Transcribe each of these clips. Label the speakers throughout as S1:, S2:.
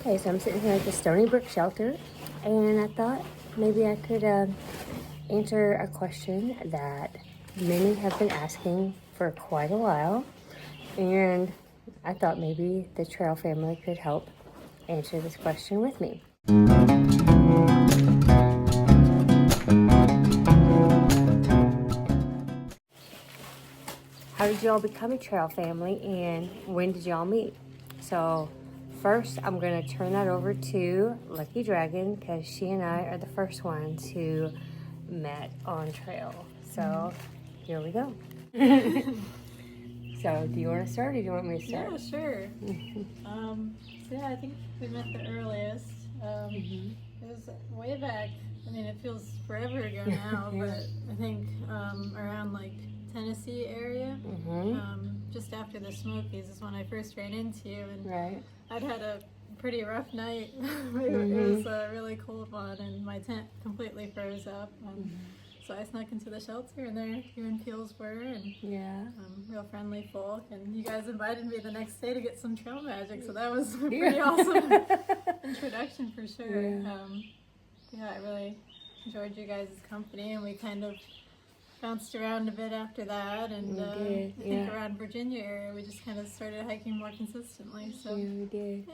S1: Okay, so I'm sitting here at the Stony Brook shelter, and I thought maybe I could answer a question that many have been asking for quite a while, and I thought maybe the trail family could help answer this question with me. How did y'all become a trail family, and when did y'all meet? So first, I'm going to turn that over to Lucky Dragon because she and I are the first ones who met on trail. So here we go. So do you want to start or do you want me to start?
S2: Yeah, sure. Yeah, I think we met the earliest. It was way back. I mean, it feels forever ago now, but I think around like Tennessee area, just after the Smokies is when I first ran into you, and I'd had a pretty rough night. It was a really cold one, and my tent completely froze up. So I snuck into the shelter, and there you and Peels were, and real friendly folk. And you guys invited me the next day to get some trail magic, so that was a pretty awesome introduction for sure. I really enjoyed you guys' company, and we kind of bounced around a bit after that, and I think around Virginia area we just kind of started hiking more consistently. So
S1: we did.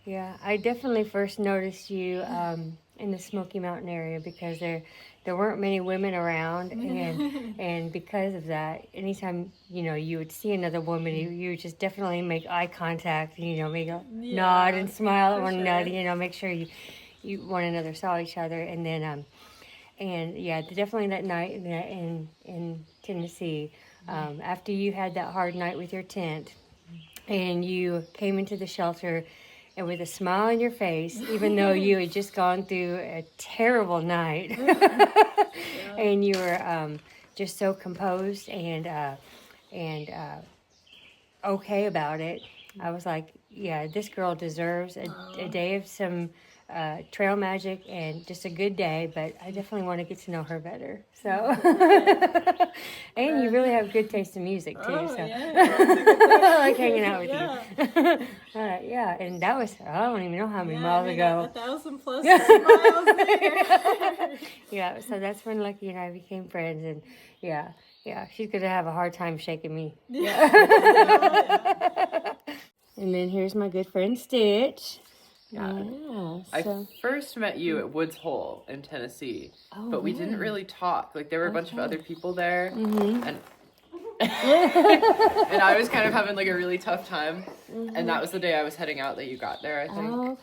S1: Yeah, I definitely first noticed you in the Smoky Mountain area because there weren't many women around, and because of that, anytime you would see another woman, you would just definitely make eye contact, make a nod and smile at one another, make sure you one another saw each other, and then definitely that night in Tennessee, after you had that hard night with your tent, and you came into the shelter. And with a smile on your face, even though you had just gone through a terrible night, and you were just so composed and okay about it, I was like, yeah, this girl deserves a day of some trail magic and just a good day, but I definitely want to get to know her better. So, and you really have good taste in music too. I like hanging out with you. And that was, I don't even know how many miles ago.
S2: 1,000 plus miles there.
S1: So that's when Lucky and I became friends, and she's gonna have a hard time shaking me. And then here's my good friend Stitch.
S3: I first met you at Woods Hole in Tennessee, but we didn't really talk. Like, there were a bunch of other people there, and and I was kind of having like a really tough time, and that was the day I was heading out that you got there, I think.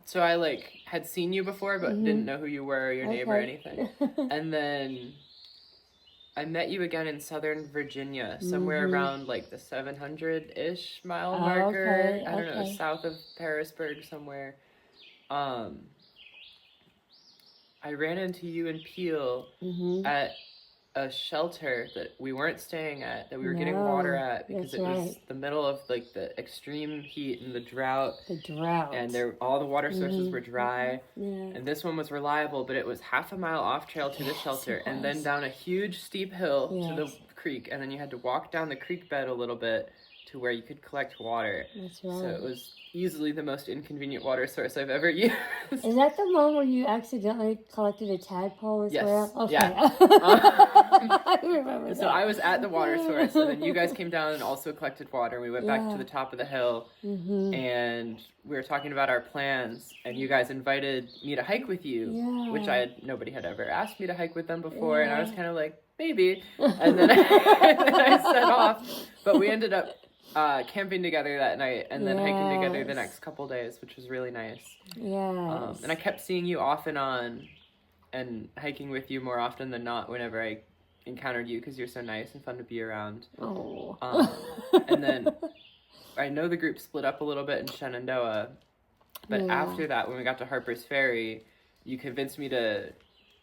S3: So I like had seen you before, but didn't know who you were, or your name or anything. And then I met you again in Southern Virginia, somewhere around like the 700-ish mile marker. I don't know, south of Harrisburg somewhere. I ran into you and Peel at a shelter that we weren't staying at, that we were getting water at because it was the middle of like the extreme heat and the drought. And all the water sources were dry. And this one was reliable, but it was half a mile off trail to the shelter and then down a huge steep hill to the creek. And then you had to walk down the creek bed a little bit to where you could collect water. So it was easily the most inconvenient water source I've ever used.
S1: Is that the one where you accidentally collected a tadpole as well? Okay.
S3: Yeah.
S1: I remember that.
S3: So I was at the water source, and then you guys came down and also collected water. We went back to the top of the hill, and we were talking about our plans, and you guys invited me to hike with you, which nobody had ever asked me to hike with them before, and I was kind of like, maybe. And then I set off, but we ended up camping together that night and then hiking together the next couple days, which was really nice. And I kept seeing you off and on and hiking with you more often than not whenever I encountered you because you're so nice and fun to be around. And then I know the group split up a little bit in Shenandoah, but after that, when we got to Harper's Ferry, you convinced me to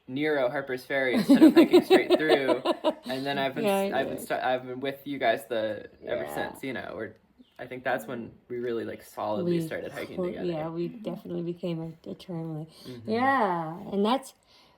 S3: Nero Harper's Ferry instead of hiking straight through, and then I've been with you guys ever since. I think that's when we really like solidly started hiking together.
S1: Yeah, we definitely became a family.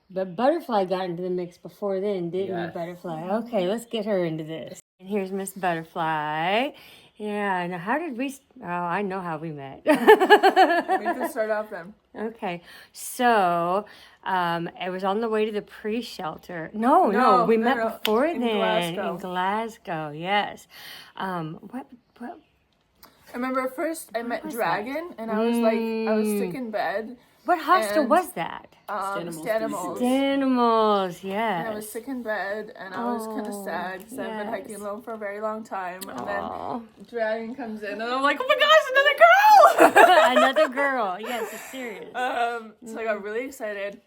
S1: But Butterfly got into the mix before then, didn't you, Butterfly? Okay, let's get her into this. And here's Miss Butterfly, Yeah. Now, how did we? Oh, I know how we met.
S4: We can start off then.
S1: Okay, so it was on the way to the pre-shelter. No, we met before
S4: in
S1: then
S4: Glasgow.
S1: in Glasgow. Yes. What?
S4: I remember first I met
S1: was
S4: Dragon, and I was like, I was sick in bed.
S1: What hostel
S4: And,
S1: was that?
S4: Stanimals.
S1: Danimals, yes.
S4: And I was sick in bed, and I was kind of sad because I've been hiking alone for a very long time. And then Dragon comes in, and I'm like, oh my gosh, another girl!
S1: Another girl. Yes, it's serious.
S4: So I got really excited.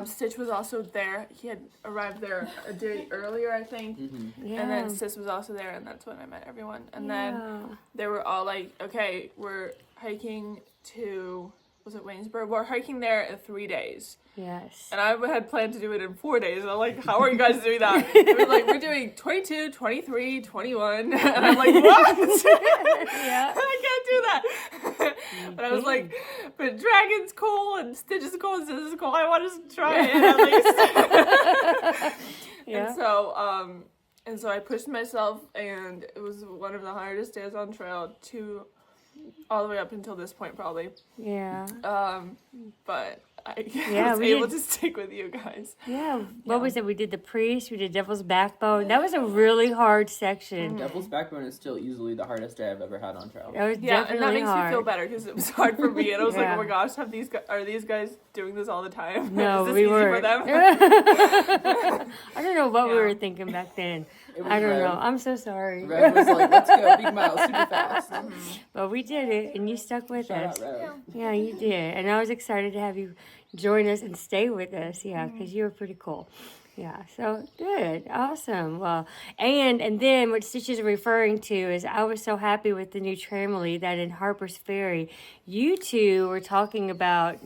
S4: Stitch was also there. He had arrived there a day earlier, I think.
S1: Yeah.
S4: And then Sis was also there, and that's when I met everyone. And then they were all like, okay, we're hiking to, was it Waynesboro? We're hiking there in 3 days.
S1: Yes.
S4: And I had planned to do it in 4 days. And I'm like, how are you guys doing that? They were like, we're doing 22, 23, 21. And I'm like, what?
S1: Yeah.
S4: I can't do that. But I was like, but Dragon's cool and Stitch is cool and Sis is cool. I want to try it at least.
S1: Yeah.
S4: And so I pushed myself, and it was one of the hardest days on trail all the way up until this point probably.
S1: Yeah.
S4: But I was
S1: we
S4: able
S1: did.
S4: to stick with you guys.
S1: Yeah. What was it? We did the priest. We did Devil's Backbone. That was a really hard section.
S3: Devil's Backbone is still easily the hardest day I've ever had on trail.
S1: That was
S4: Yeah,
S1: definitely
S4: and that makes
S1: hard.
S4: me feel better because it was hard for me, and I was like,
S1: Yeah.
S4: oh my gosh, are these guys doing this all the time?
S1: No,
S4: is this
S1: we
S4: easy
S1: were.
S4: for them?
S1: I don't know what we
S4: Yeah.
S1: were thinking back then.
S3: It was
S1: I don't
S3: Rev.
S1: know. I'm so sorry.
S3: Rev was like, let's go, big miles, super fast.
S1: But we did it, and you stuck with
S3: Shout
S1: us.
S3: out Rev.
S1: Yeah, you did. And I was excited to have you join us and stay with us. Yeah, because you were pretty cool. Yeah, so good. Awesome. Well, and then what Stitch is referring to is I was so happy with the new Tramily that in Harper's Ferry, you two were talking about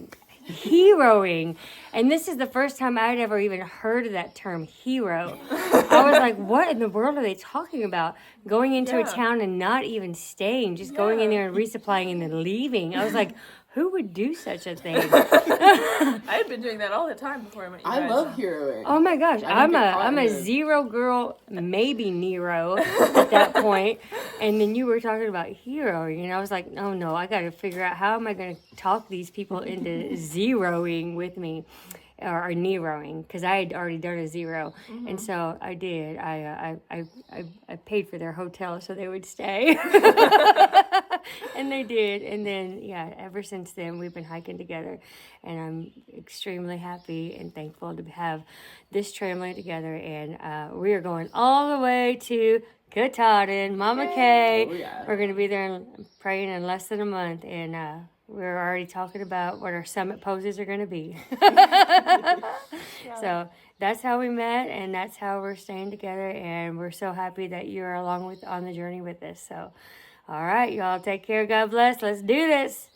S1: heroing. And this is the first time I'd ever even heard of that term, hero. I was like, what in the world are they talking about? Going into a town and not even staying, just going in there and resupplying and then leaving. I was like, who would do such a thing?
S4: I had been doing that all the time before I met you guys.
S3: I love heroing.
S1: Oh my gosh,
S3: I didn't get caught
S1: I'm
S3: in
S1: a
S3: the-
S1: zero girl, maybe Nero at that point. And then you were talking about heroing, and I was like, oh no, I got to figure out how am I going to talk these people into zeroing with me, or Neroing, because I had already done a 0, and so I did. I paid for their hotel so they would stay. And they did. And then, ever since then, we've been hiking together. And I'm extremely happy and thankful to have this tramline together. And we are going all the way to Katahdin, Mama Kay.
S3: Oh, yeah.
S1: We're going to be there praying in less than a month. And we're already talking about what our summit poses are going to be. So that's how we met, and that's how we're staying together. And we're so happy that you're along on the journey with us. So, all right, y'all, take care. God bless. Let's do this.